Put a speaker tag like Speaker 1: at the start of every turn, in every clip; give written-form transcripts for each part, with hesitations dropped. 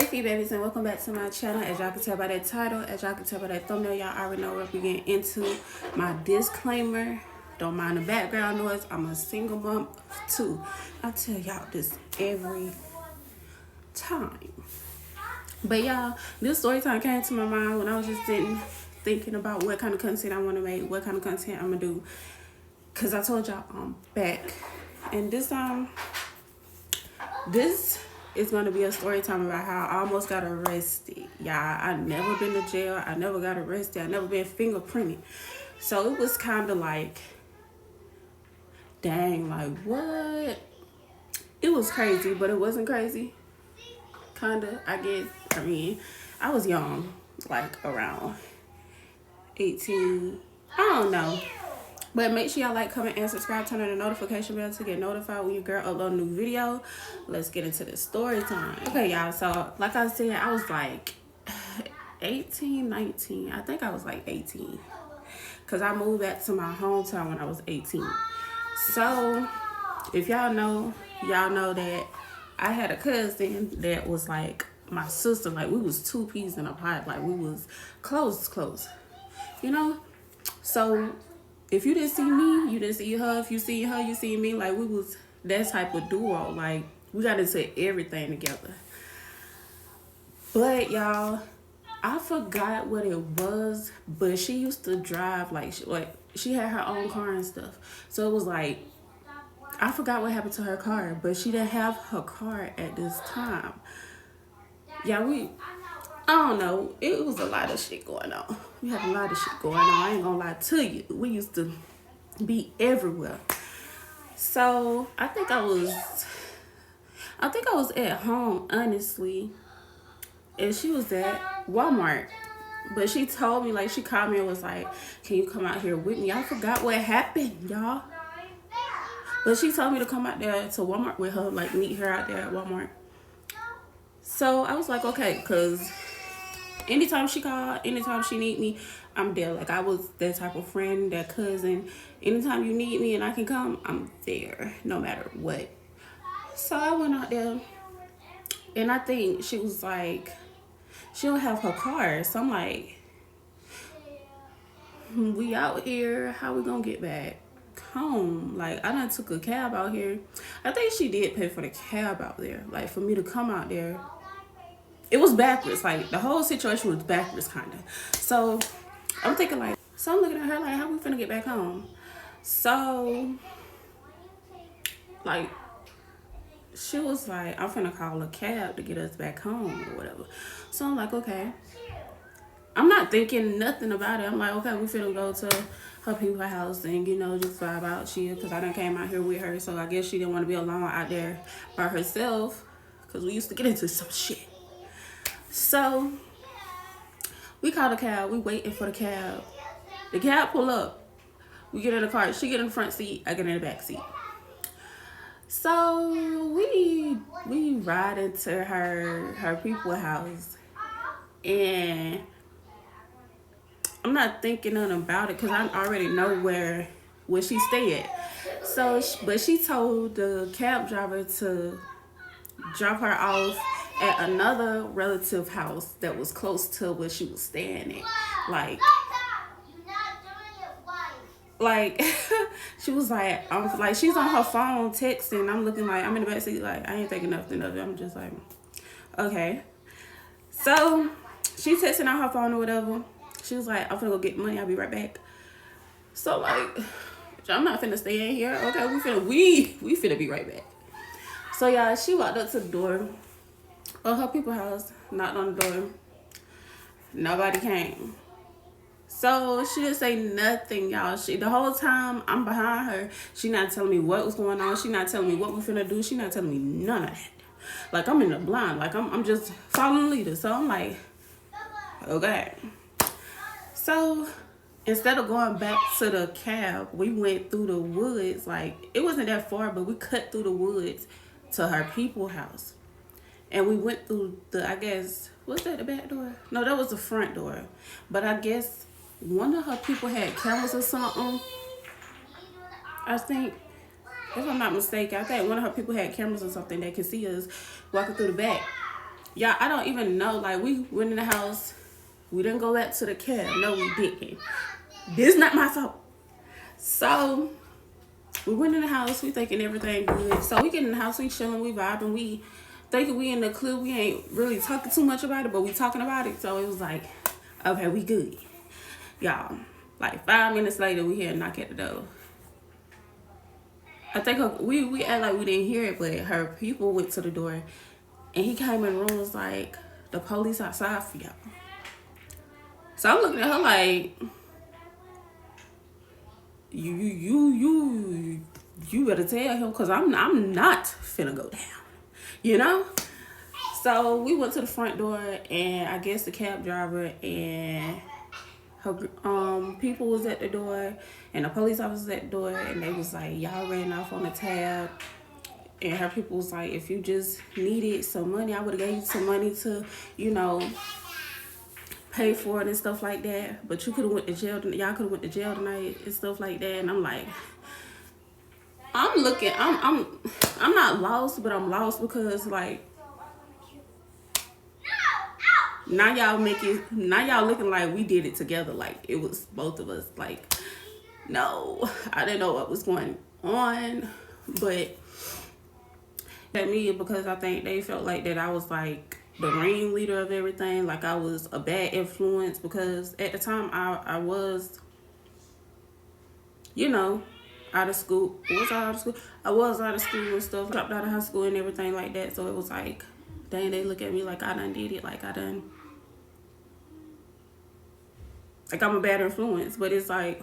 Speaker 1: Hey Fee Babies, and welcome back to my channel. As y'all can tell by that title, as y'all can tell by that thumbnail, y'all already know we're getting into my disclaimer. Don't mind the background noise. I'm a single mom too. I tell y'all this every time. But y'all, this story time came to my mind when I was just sitting thinking about what kind of content I want to make, what kind of content I'm gonna do. Cause I told y'all I'm back, and this is gonna be a story time about how I almost got arrested. Y'all, I never been to jail. I never got arrested. I never been fingerprinted. So it was kind of like, dang, like what? It was crazy, but it wasn't crazy. Kinda, I guess. I mean, I was young, like around 18. I don't know. But make sure y'all like, comment, and subscribe. Turn on the notification bell to get notified when your girl upload a new video. Let's get into the story time. Okay, y'all. So, like I said, I was like 18, 19. I think I was like 18. Because I moved back to my hometown when I was 18. So, if y'all know that I had a cousin that was like my sister. Like, we was two peas in a pod. Like, we was close. You know? So, if you didn't see me, you didn't see her. If you see her, you see me. Like, we was that type of duo. Like, we got into everything together. But, y'all, I forgot what it was. But she used to drive, like she had her own car and stuff. So, it was like, I forgot what happened to her car. But she didn't have her car at this time. Yeah, I don't know. It was a lot of shit going on. We had a lot of shit going on. I ain't gonna lie to you. We used to be everywhere. So I think I was at home, honestly. And she was at Walmart. But she told me, like, she called me and was like, can you come out here with me? I forgot what happened, y'all. But she told me to come out there to Walmart with her, like, meet her out there at Walmart. So I was like, okay, because anytime she called, anytime she need me, I'm there. Like, I was that type of friend, that cousin. Anytime you need me and I can come, I'm there, no matter what. So I went out there, and I think she was like, she don't have her car. So I'm like, we out here, how we gonna get back home? Like, I done took a cab out here. I think she did pay for the cab out there, like, for me to come out there. It was backwards. Like, the whole situation was backwards, kind of. So, I'm thinking, like, so I'm looking at her like, how we finna get back home? So, like, she was like, I'm finna call a cab to get us back home or whatever. So, I'm like, okay. I'm not thinking nothing about it. I'm like, okay, we finna go to her people's house and, you know, just vibe out, chill. Because I done came out here with her. So, I guess she didn't want to be alone out there by herself. Because we used to get into some shit. So, we called a cab. We waiting for the cab. The cab pull up. We get in the car. She get in the front seat. I get in the back seat. So, we ride into her people's house. And I'm not thinking nothing about it because I already know where she stay at. So, but she told the cab driver to drop her off at another relative house that was close to where she was staying at. Like she was like, she's on her phone texting. I'm looking like, I'm in the back seat, like, I ain't thinking nothing of it. I'm just like, okay. So she's texting on her phone or whatever. She was like, I'm finna go get money. I'll be right back. So, like, I'm not finna stay in here. Okay, we finna be right back. So, y'all, she walked up to the door of her people's house, knocked on the door. Nobody came. So, she didn't say nothing, y'all. The whole time I'm behind her, she not telling me what was going on. She not telling me what we finna do. She not telling me none of that. Like, I'm in the blind. Like, I'm just following the leader. So, I'm like, okay. So, instead of going back to the cab, we went through the woods. Like, it wasn't that far, but we cut through the woods to her people's house. And we went through I guess, was that the back door? No, that was the front door. But I guess one of her people had cameras or something. I think, if I'm not mistaken, I think one of her people had cameras or something that could see us walking through the back. y'all, I don't even know. Like, we went in the house. We didn't go back to the cab. No, we didn't. This is not my fault. So, we went in the house. We thinking everything good. So, we get in the house. We chilling. We vibing. We thinking we in the club. We ain't really talking too much about it, but we talking about it. So, it was like, okay, we good. Y'all, like 5 minutes later, we hear a knock at the door. I think we act like we didn't hear it, but her people went to the door, and he came in the room and was like, the police outside for y'all. So I'm looking at her like, you better tell him, cause I'm not finna go down, you know. So we went to the front door, and I guess the cab driver and her people was at the door, and the police officers at the door, and they was like, y'all ran off on the tab. And her people was like, if you just needed some money, I would have gave you some money to, you know, pay for it and stuff like that. But you could have went to jail. Y'all could have went to jail tonight and stuff like that. And I'm like, I'm not lost, but I'm lost because, like, now y'all looking like we did it together, like it was both of us. Like, no, I didn't know what was going on, but at me, because I think they felt like that I was like the ringleader of everything, like I was a bad influence, because at the time I was, you know, out of school. Was I out of school? I was out of school and stuff, dropped out of high school and everything like that. So it was like, dang, they look at me like I done did it, like I'm a bad influence. But it's like,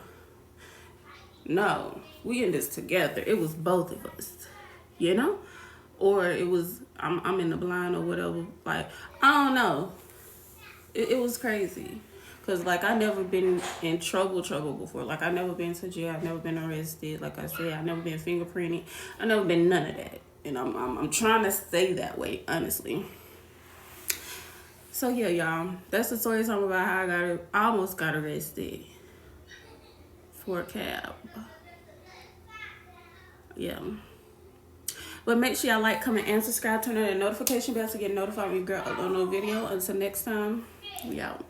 Speaker 1: no, we in this together. It was both of us, you know? Or it was, I'm in the blind or whatever. Like, I don't know. It was crazy. Because, like, I never been in trouble before. Like, I never been to jail. I've never been arrested. Like I said, I've never been fingerprinted. I've never been none of that. And I'm trying to stay that way, honestly. So, yeah, y'all. That's the story time about how I almost got arrested for a cab. Yeah. But make sure y'all like, comment, and subscribe. Turn on the notification bell to get notified when your girl upload a video. Until next time, we out.